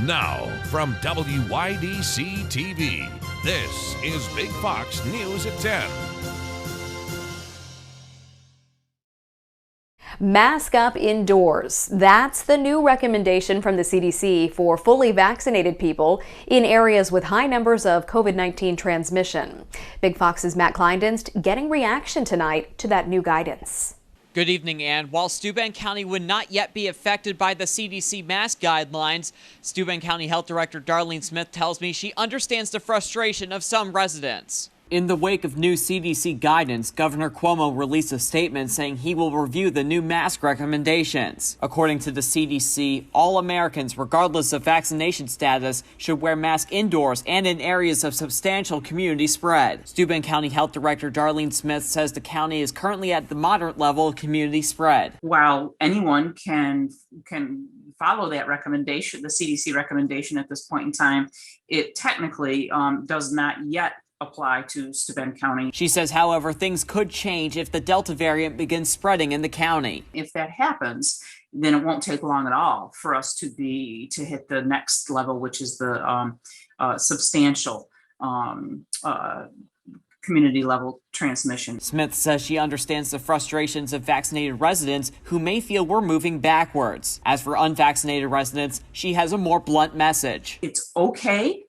Now, from WYDC TV, this is Big Fox News at 10. Mask up indoors. That's the new recommendation from the CDC for fully vaccinated people in areas with high numbers of COVID-19 transmission. Big Fox's Matt Kleindienst getting reaction tonight to that new guidance. Good evening, Ann. While Steuben County would not yet be affected by the CDC mask guidelines, Steuben County Health Director Darlene Smith tells me she understands the frustration of some residents. In the wake of new CDC guidance, Governor Cuomo released a statement saying he will review the new mask recommendations. According to the CDC, all Americans, regardless of vaccination status, should wear masks indoors and in areas of substantial community spread. Steuben County Health Director Darlene Smith says the county is currently at the moderate level of community spread. While anyone can follow that recommendation, the CDC recommendation at this point in time, it technically does not yet apply to Steuben County. She says, however, things could change if the Delta variant begins spreading in the county. If that happens, then it won't take long at all for us to hit the next level, which is the substantial community level transmission. Smith says she understands the frustrations of vaccinated residents who may feel we're moving backwards. As for unvaccinated residents, she has a more blunt message. It's okay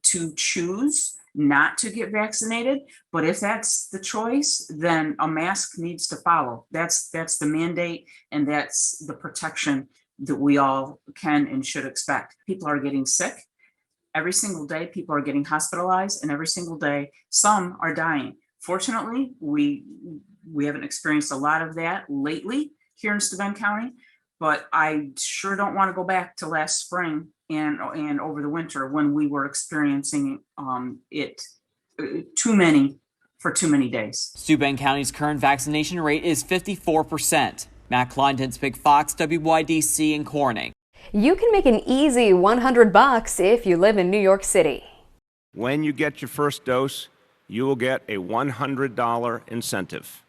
to choose not to get vaccinated, but if that's the choice, then a mask needs to follow. That's the mandate, and that's the protection that we all can and should expect. People are getting sick every single day. People are getting hospitalized, and every single day some are dying. Fortunately, we haven't experienced a lot of that lately here in Steuben County, but I sure don't want to go back to last spring and over the winter when we were experiencing it too many days. Steuben County's current vaccination rate is 54%. Matt Kleindienst, Big Fox, WYDC in Corning. You can make an easy $100 if you live in New York City. When you get your first dose, you will get a $100 incentive.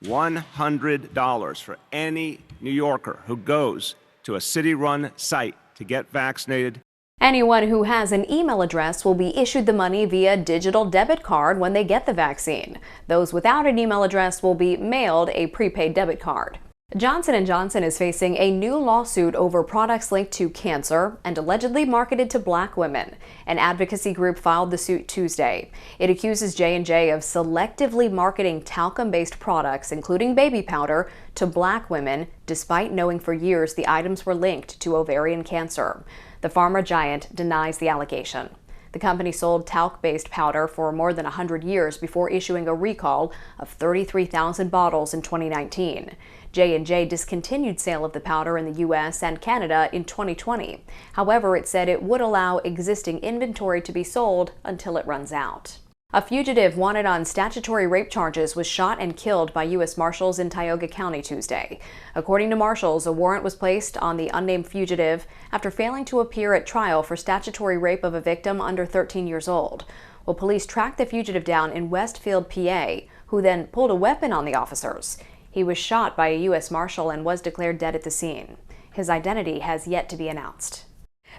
$100 for any New Yorker who goes to a city-run site to get vaccinated. Anyone who has an email address will be issued the money via digital debit card when they get the vaccine. Those without an email address will be mailed a prepaid debit card. Johnson & Johnson is facing a new lawsuit over products linked to cancer and allegedly marketed to black women. An advocacy group filed the suit Tuesday. It accuses J&J of selectively marketing talcum-based products, including baby powder, to black women, despite knowing for years the items were linked to ovarian cancer. The pharma giant denies the allegation. The company sold talc-based powder for more than 100 years before issuing a recall of 33,000 bottles in 2019. J&J discontinued sale of the powder in the U.S. and Canada in 2020. However, it said it would allow existing inventory to be sold until it runs out. A fugitive wanted on statutory rape charges was shot and killed by U.S. Marshals in Tioga County Tuesday. According to Marshals, a warrant was placed on the unnamed fugitive after failing to appear at trial for statutory rape of a victim under 13 years old. Well, police tracked the fugitive down in Westfield, PA, who then pulled a weapon on the officers. He was shot by a U.S. Marshal and was declared dead at the scene. His identity has yet to be announced.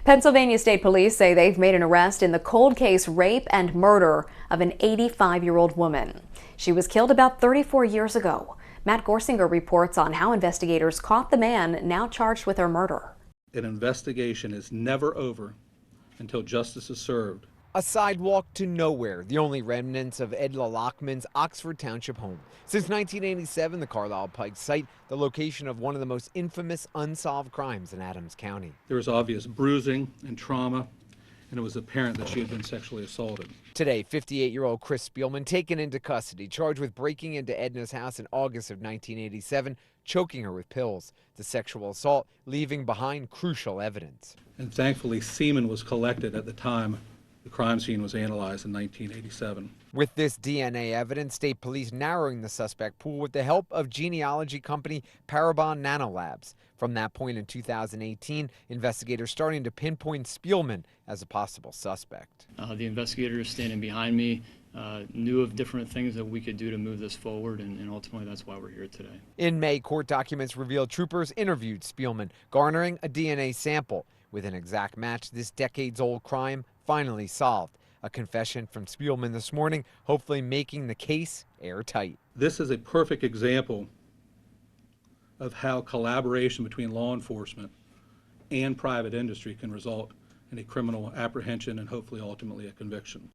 Pennsylvania State Police say they've made an arrest in the cold case rape and murder of an 85-year-old woman. She was killed about 34 years ago. Matt Gorsinger reports on how investigators caught the man now charged with her murder. An investigation is never over until justice is served. A sidewalk to nowhere, the only remnants of Edla Lockman's Oxford Township home. Since 1987, the Carlisle Pike site, the location of one of the most infamous unsolved crimes in Adams County. There was obvious bruising and trauma, and it was apparent that she had been sexually assaulted. Today, 58-year-old Chris Spielman taken into custody, charged with breaking into Edna's house in August of 1987, choking her with pills. The sexual assault leaving behind crucial evidence. And thankfully, semen was collected at the time the crime scene was analyzed in 1987. With this DNA evidence, state police narrowing the suspect pool with the help of genealogy company Parabon Nanolabs. From that point in 2018, investigators starting to pinpoint Spielman as a possible suspect. The investigators standing behind me knew of different things that we could do to move this forward, and ultimately that's why we're here today. In May, court documents revealed troopers interviewed Spielman, garnering a DNA sample. with an exact match, this decades-old crime finally solved. A confession from Spielman this morning, hopefully making the case airtight. This is a perfect example of how collaboration between law enforcement and private industry can result in a criminal apprehension and hopefully ultimately a conviction.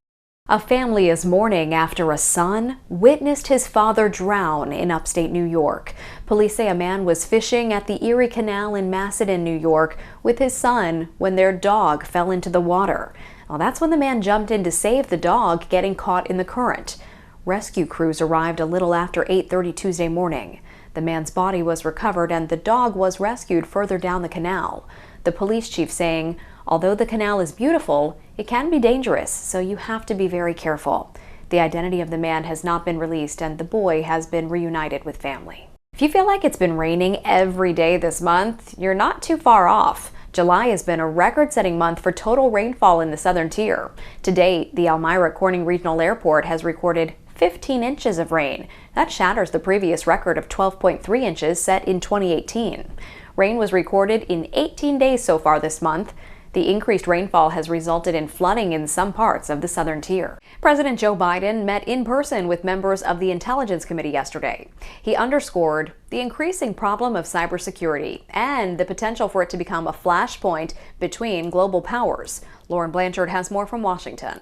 A family is mourning after a son witnessed his father drown in upstate New York. Police say a man was fishing at the Erie Canal in Macedon, New York, with his son when their dog fell into the water. Well, that's when the man jumped in to save the dog, getting caught in the current. Rescue crews arrived a little after 8:30 Tuesday morning. The man's body was recovered and the dog was rescued further down the canal. The police chief saying, although the canal is beautiful, it can be dangerous, so you have to be very careful. The identity of the man has not been released and the boy has been reunited with family. If you feel like it's been raining every day this month, you're not too far off. July has been a record-setting month for total rainfall in the southern tier. To date, the Elmira Corning Regional Airport has recorded 15 inches of rain. That shatters the previous record of 12.3 inches set in 2018. Rain was recorded in 18 days so far this month. The increased rainfall has resulted in flooding in some parts of the southern tier. President Joe Biden met in person with members of the Intelligence Committee yesterday. He underscored the increasing problem of cybersecurity and the potential for it to become a flashpoint between global powers. Lauren Blanchard has more from Washington.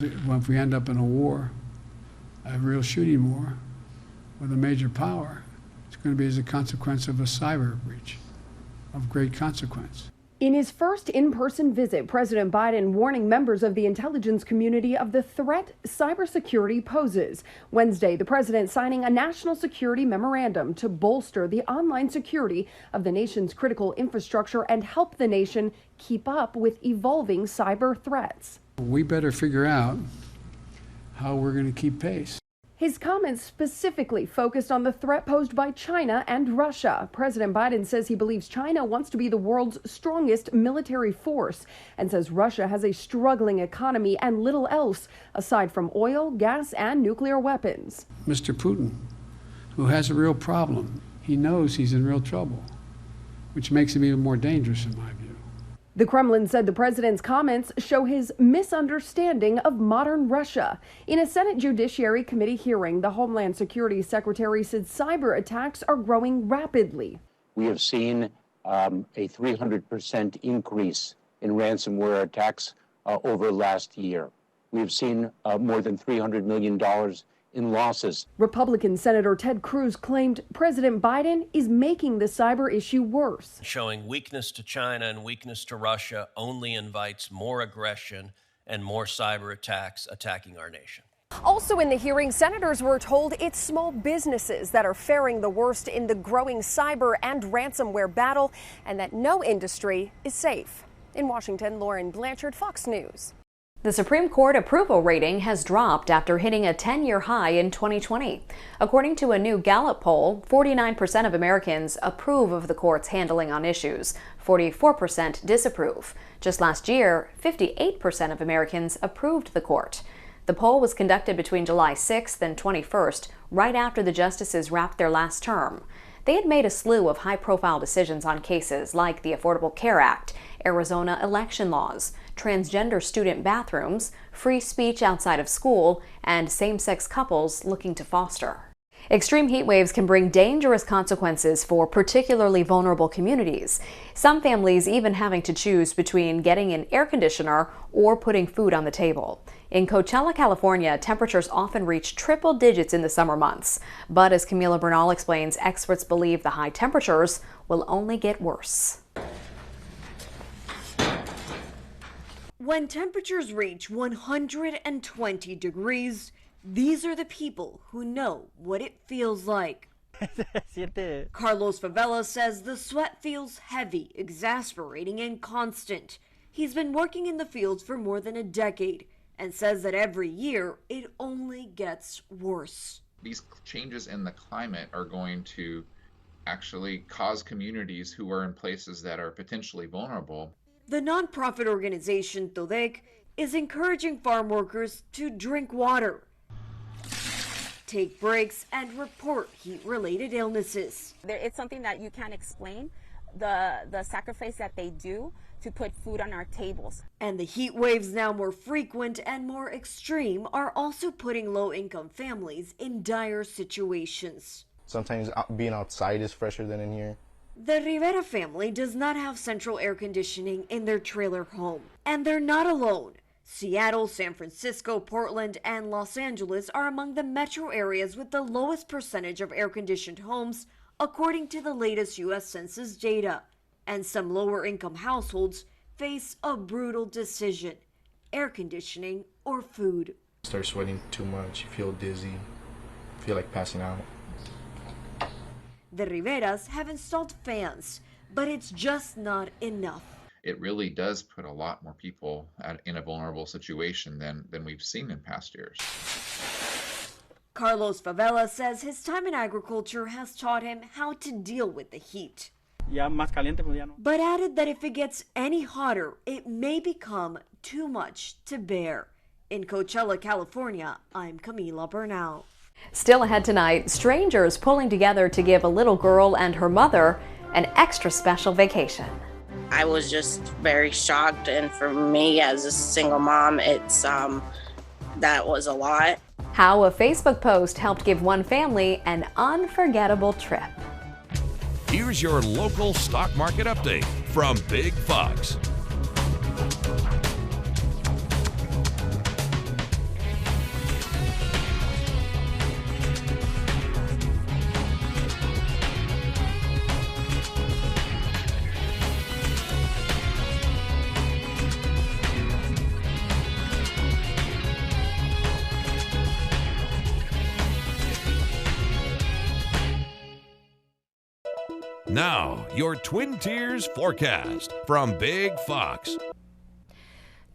If we end up in a war, a real shooting war with a major power, it's going to be as a consequence of a cyber breach of great consequence. In his first in-person visit, President Biden warning members of the intelligence community of the threat cybersecurity poses. Wednesday, the president signing a national security memorandum to bolster the online security of the nation's critical infrastructure and help the nation keep up with evolving cyber threats. We better figure out how we're going to keep pace. His comments specifically focused on the threat posed by China and Russia. President Biden says he believes China wants to be the world's strongest military force and says Russia has a struggling economy and little else aside from oil, gas, and nuclear weapons. Mr. Putin, who has a real problem, he knows he's in real trouble, which makes him even more dangerous in my view. The Kremlin said the president's comments show his misunderstanding of modern Russia. In a Senate Judiciary Committee hearing, the Homeland Security Secretary said cyber attacks are growing rapidly. We have seen a 300% increase in ransomware attacks over last year. We have seen more than $300 million in losses. Republican Senator Ted Cruz claimed President Biden is making the cyber issue worse. Showing weakness to China and weakness to Russia only invites more aggression and more cyber attacks attacking our nation. Also in the hearing, senators were told it's small businesses that are faring the worst in the growing cyber and ransomware battle and that no industry is safe. In Washington, Lauren Blanchard, Fox News. The Supreme Court approval rating has dropped after hitting a 10-year high in 2020. According to a new Gallup poll, 49% of Americans approve of the court's handling on issues. 44% disapprove. Just last year, 58% of Americans approved the court. The poll was conducted between July 6th and 21st, right after the justices wrapped their last term. They had made a slew of high-profile decisions on cases like the Affordable Care Act, Arizona election laws, transgender student bathrooms, free speech outside of school, and same-sex couples looking to foster. Extreme heat waves can bring dangerous consequences for particularly vulnerable communities. Some families even having to choose between getting an air conditioner or putting food on the table. In Coachella, California, temperatures often reach triple digits in the summer months. But as Camila Bernal explains, experts believe the high temperatures will only get worse. When temperatures reach 120 degrees, these are the people who know what it feels like. Carlos Favela says the sweat feels heavy, exasperating, and constant. He's been working in the fields for more than a decade and says that every year it only gets worse. These changes in the climate are going to actually cause communities who are in places that are potentially vulnerable. The nonprofit organization TODEC is encouraging farm workers to drink water, take breaks, and report heat-related illnesses. It's something that you can't explain, the sacrifice that they do to put food on our tables. And the heat waves, now more frequent and more extreme, are also putting low-income families in dire situations. Sometimes being outside is fresher than in here. The Rivera family does not have central air conditioning in their trailer home, and they're not alone. Seattle, San Francisco, Portland, and Los Angeles are among the metro areas with the lowest percentage of air-conditioned homes, according to the latest U.S. Census data. And some lower-income households face a brutal decision: air conditioning or food. Start sweating too much, you feel dizzy, feel like passing out. The Riveras have installed fans, but it's just not enough. It really does put a lot more people in a vulnerable situation than we've seen in past years. Carlos Favela says his time in agriculture has taught him how to deal with the heat. But added that if it gets any hotter, it may become too much to bear. In Coachella, California, I'm Camila Bernal. Still ahead tonight, strangers pulling together to give a little girl and her mother an extra special vacation. I was just very shocked, and for me as a single mom, it's that was a lot. How a Facebook post helped give one family an unforgettable trip. Here's your local stock market update from Big Fox. Now, your Twin Tiers forecast from Big Fox.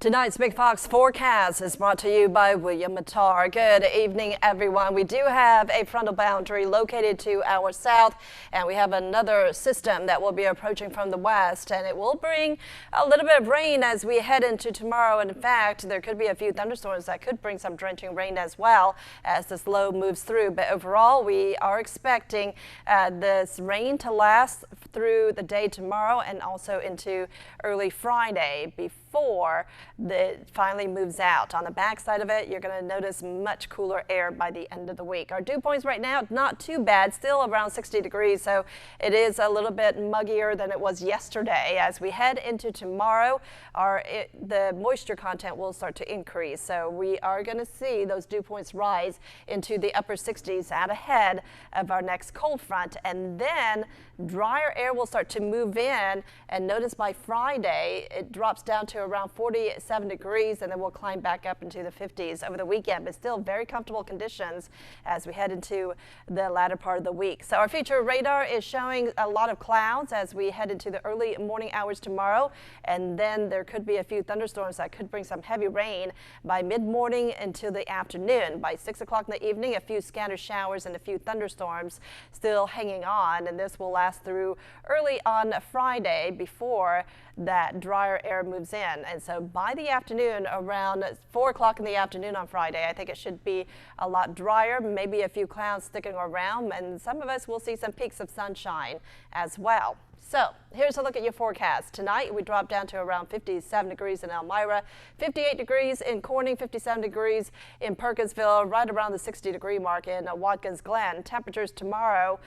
Tonight's Big Fox forecast is brought to you by William Mattar. Good evening, everyone. We do have a frontal boundary located to our south, and we have another system that will be approaching from the west, and it will bring a little bit of rain as we head into tomorrow. And in fact, there could be a few thunderstorms that could bring some drenching rain as well as this low moves through. But overall, we are expecting this rain to last through the day tomorrow and also into early Friday before it finally moves out. On the backside of it, you're going to notice much cooler air by the end of the week. Our dew points right now, not too bad, still around 60 degrees, so it is a little bit muggier than it was yesterday. As we head into tomorrow, the moisture content will start to increase, so we are going to see those dew points rise into the upper 60s out ahead of our next cold front, and then drier air will start to move in, and notice by Friday it drops down to around 47 degrees, and then we'll climb back up into the 50s over the weekend, but still very comfortable conditions as we head into the latter part of the week. So our future radar is showing a lot of clouds as we head into the early morning hours tomorrow, and then there could be a few thunderstorms that could bring some heavy rain by mid-morning until the afternoon. By 6 o'clock in the evening, a few scattered showers and a few thunderstorms still hanging on, and this will last through early on Friday before that drier air moves in. And so by the afternoon, around 4 o'clock in the afternoon on Friday, I think it should be a lot drier, maybe a few clouds sticking around, and some of us will see some peaks of sunshine as well. So here's a look at your forecast. Tonight we drop down to around 57 degrees in Elmira, 58 degrees in Corning, 57 degrees in Perkinsville, right around the 60-degree mark in Watkins Glen. Temperatures tomorrow,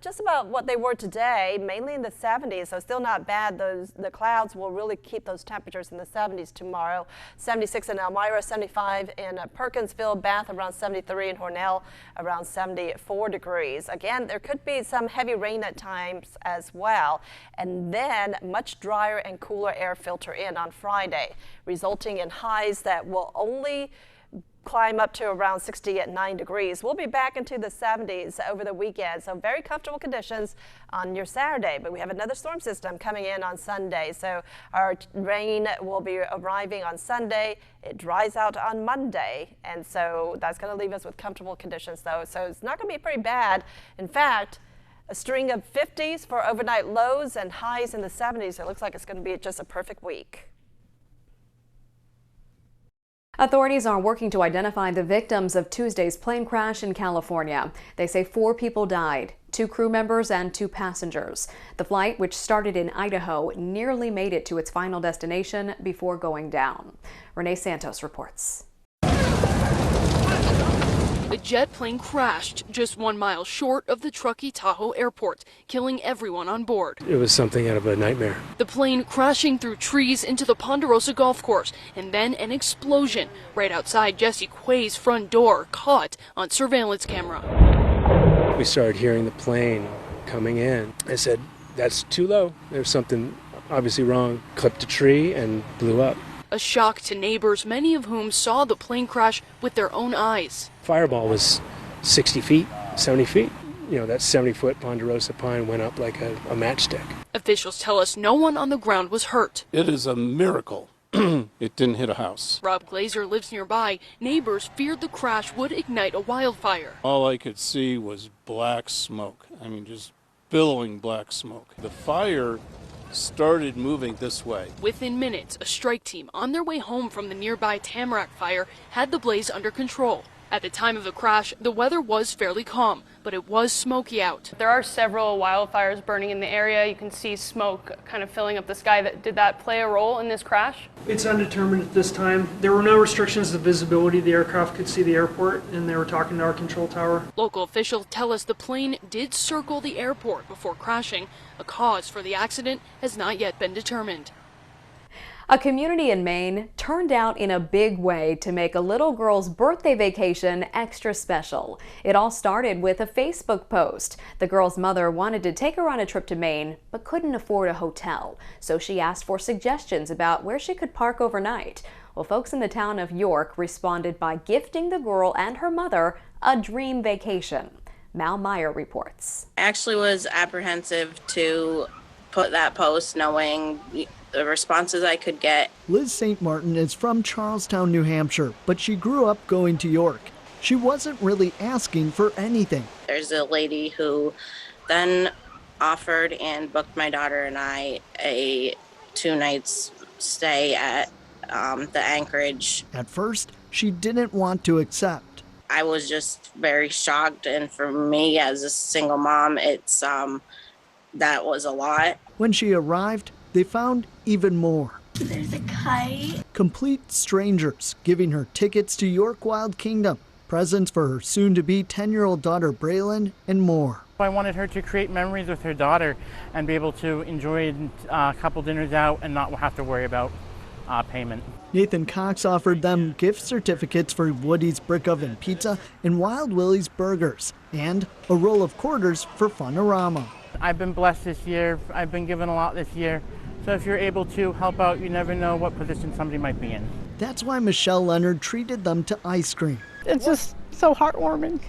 just about what they were today, mainly in the 70s, so still not bad. The clouds will really keep those temperatures in the 70s tomorrow. 76 in Elmira, 75 in Perkinsville, Bath around 73, and Hornell around 74 degrees. Again, there could be some heavy rain at times as well. And then much drier and cooler air filter in on Friday, resulting in highs that will only climb up to around 60 at 9 degrees. We'll be back into the 70s over the weekend, so very comfortable conditions on your Saturday. But we have another storm system coming in on Sunday, so our rain will be arriving on Sunday. It dries out on Monday, and so that's going to leave us with comfortable conditions, though. So it's not going to be pretty bad. In fact, a string of 50s for overnight lows and highs in the 70s. It looks like it's going to be just a perfect week. Authorities are working to identify the victims of Tuesday's plane crash in California. They say 4 people died, 2 crew members and 2 passengers. The flight, which started in Idaho, nearly made it to its final destination before going down. Renee Santos reports. A jet plane crashed just 1 mile short of the Truckee Tahoe Airport, killing everyone on board. It was something out of a nightmare. The plane crashing through trees into the Ponderosa Golf Course, and then an explosion right outside Jesse Quay's front door, caught on surveillance camera. We started hearing the plane coming in. I said, "That's too low. There's something obviously wrong." Clipped a tree and blew up. A shock to neighbors, many of whom saw the plane crash with their own eyes. Fireball was 60 feet, 70 feet. You know, that 70-foot Ponderosa pine went up like a matchstick. Officials tell us no one on the ground was hurt. It is a miracle it didn't hit a house. Rob Glazer lives nearby. Neighbors feared the crash would ignite a wildfire. All I could see was black smoke. I mean, just billowing black smoke. The fire started moving this way. Within minutes, a strike team on their way home from the nearby Tamarack fire had the blaze under control. At the time of the crash, the weather was fairly calm, but it was smoky out. There are several wildfires burning in the area. You can see smoke kind of filling up the sky. Did that play a role in this crash? It's undetermined at this time. There were no restrictions to visibility. The aircraft could see the airport, and they were talking to our control tower. Local officials tell us the plane did circle the airport before crashing. A cause for the accident has not yet been determined. A community in Maine turned out in a big way to make a little girl's birthday vacation extra special. It all started with a Facebook post. The girl's mother wanted to take her on a trip to Maine, but couldn't afford a hotel. So she asked for suggestions about where she could park overnight. Well, folks in the town of York responded by gifting the girl and her mother a dream vacation. Mal Meyer reports. I actually was apprehensive to put that post knowing the responses I could get. Liz St. Martin is from Charlestown, New Hampshire, but she grew up going to York. She wasn't really asking for anything. There's a lady who then offered and booked my daughter and I a 2 nights stay at the Anchorage. At first, she didn't want to accept. I was just very shocked, and for me as a single mom, it's that was a lot. When she arrived, they found even more. There's a kite. Complete strangers giving her tickets to York Wild Kingdom, presents for her soon-to-be 10-year-old daughter Braylon, and more. I wanted her to create memories with her daughter and be able to enjoy a couple dinners out and not have to worry about payment. Nathan Cox offered them gift certificates for Woody's Brick Oven Pizza and Wild Willie's Burgers, and a roll of quarters for Funorama. I've been blessed this year. I've been given a lot this year. So if you're able to help out, you never know what position somebody might be in. That's why Michelle Leonard treated them to ice cream. It's just so heartwarming.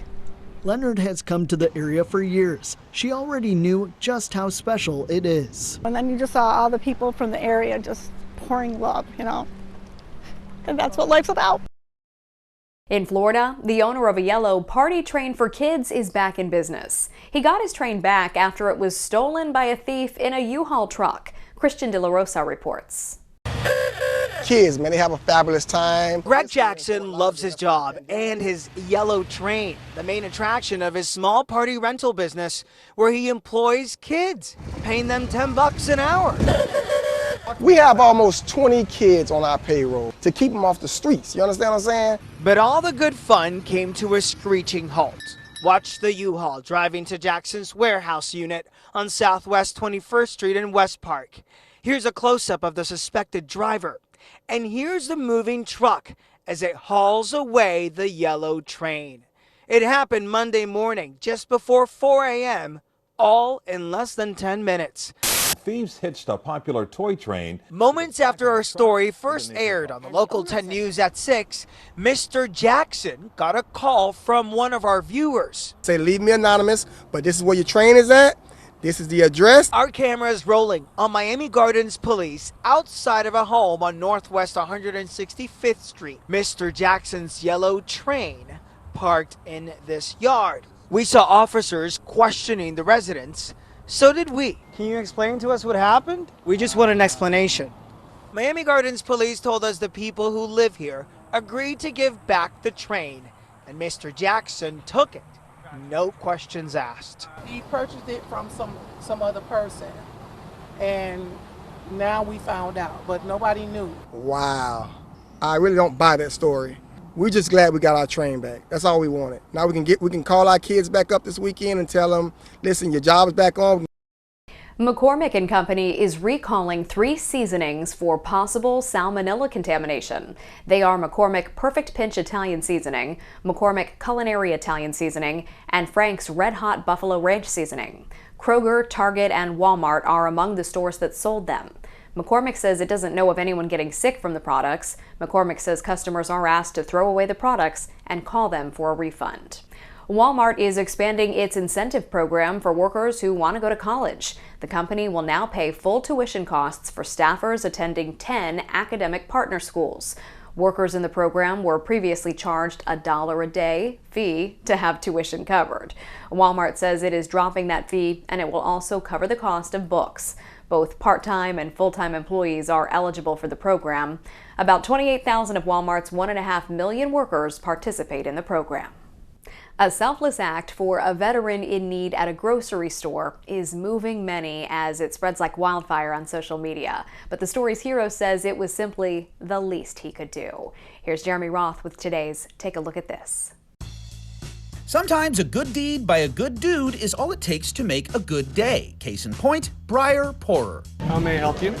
Leonard has come to the area for years. She already knew just how special it is. And then you just saw all the people from the area just pouring love, you know. And that's what life's about. In Florida, the owner of a yellow party train for kids is back in business. He got his train back after it was stolen by a thief in a U-Haul truck. Christian De La Rosa reports. Kids, man, they have a fabulous time. Greg Jackson loves his job and his yellow train, the main attraction of his small party rental business, where he employs kids, paying them $10 an hour. We have almost 20 kids on our payroll to keep them off the streets. You understand what I'm saying? But all the good fun came to a screeching halt. Watch the U-Haul driving to Jackson's warehouse unit on Southwest 21st Street in West Park. Here's a close-up of the suspected driver. And here's the moving truck as it hauls away the yellow train. It happened Monday morning, just before 4 a.m., all in less than 10 minutes. Thieves hitched a popular toy train. Moments after our story first aired on the Local 10 News at 6, Mr. Jackson got a call from one of our viewers. Say, leave me anonymous, but this is where your train is at. This is the address. Our camera is rolling on Miami Gardens Police outside of a home on Northwest 165th Street. Mr. Jackson's yellow train parked in this yard. We saw officers questioning the residents. So did we. Can you explain to us what happened? We just want an explanation. Miami Gardens Police told us the people who live here agreed to give back the train, and Mr. Jackson took it, no questions asked. He purchased it from some other person, and now we found out, but nobody knew. Wow. I really don't buy that story. We're just glad we got our train back. That's all we wanted. Now we can call our kids back up this weekend and tell them, listen, your job is back on. McCormick and Company is recalling 3 seasonings for possible salmonella contamination. They are McCormick Perfect Pinch Italian Seasoning, McCormick Culinary Italian Seasoning, and Frank's Red Hot Buffalo Ranch Seasoning. Kroger, Target, and Walmart are among the stores that sold them. McCormick says it doesn't know of anyone getting sick from the products. McCormick says customers are asked to throw away the products and call them for a refund. Walmart is expanding its incentive program for workers who want to go to college. The company will now pay full tuition costs for staffers attending 10 academic partner schools. Workers in the program were previously charged $1 a day fee to have tuition covered. Walmart says it is dropping that fee, and it will also cover the cost of books. Both part-time and full-time employees are eligible for the program. About 28,000 of Walmart's 1.5 million workers participate in the program. A selfless act for a veteran in need at a grocery store is moving many as it spreads like wildfire on social media. But the story's hero says it was simply the least he could do. Here's Jeremy Roth with today's Take a Look at This. Sometimes a good deed by a good dude is all it takes to make a good day. Case in point, Briar Pourer. How may I help you?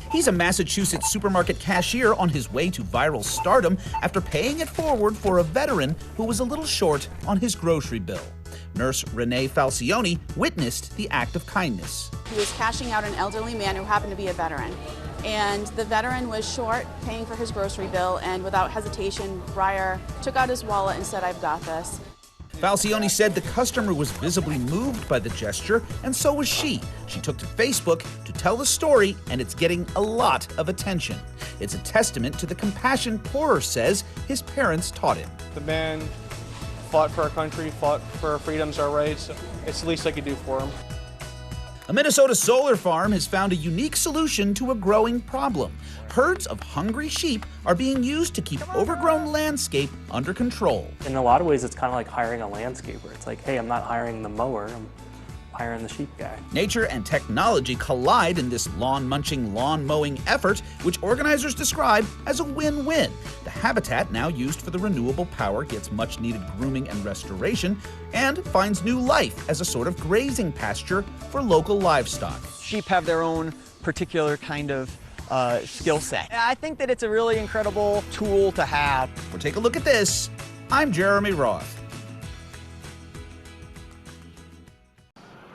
He's a Massachusetts supermarket cashier on his way to viral stardom after paying it forward for a veteran who was a little short on his grocery bill. Nurse Renee Falcioni witnessed the act of kindness. He was cashing out an elderly man who happened to be a veteran. And the veteran was short paying for his grocery bill, and without hesitation, Briar took out his wallet and said, "I've got this." Falcioni said the customer was visibly moved by the gesture, and so was she. She took to Facebook to tell the story, and it's getting a lot of attention. It's a testament to the compassion Pourer says his parents taught him. The man fought for our country, fought for our freedoms, our rights. It's the least I could do for him. A Minnesota solar farm has found a unique solution to a growing problem. Herds of hungry sheep are being used to keep overgrown landscape under control. In a lot of ways, it's kind of like hiring a landscaper. It's like, hey, I'm not hiring the mower, I'm hiring the sheep guy. Nature and technology collide in this lawn-munching, lawn-mowing effort, which organizers describe as a win-win. The habitat now used for the renewable power gets much-needed grooming and restoration, and finds new life as a sort of grazing pasture for local livestock. Sheep have their own particular kind of skill set. I think that it's a really incredible tool to have. For Take a Look at This, I'm Jeremy Roth.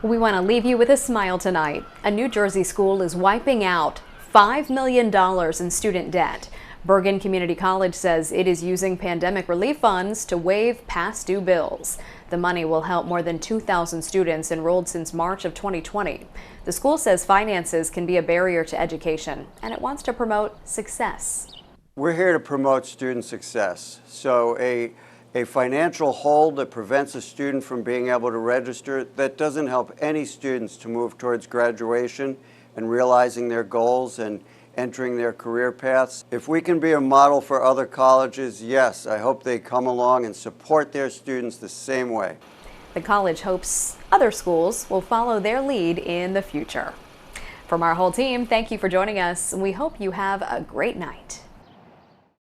We want to leave you with a smile tonight. A New Jersey school is wiping out $5 million in student debt. Bergen Community College says it is using pandemic relief funds to waive past due bills. The money will help more than 2,000 students enrolled since March of 2020. The school says finances can be a barrier to education, and it wants to promote success. We're here to promote student success. So a financial hold that prevents a student from being able to register, that doesn't help any students to move towards graduation and realizing their goals and entering their career paths. If we can be a model for other colleges, yes, I hope they come along and support their students the same way. The college hopes other schools will follow their lead in the future. From our whole team, thank you for joining us. We hope you have a great night.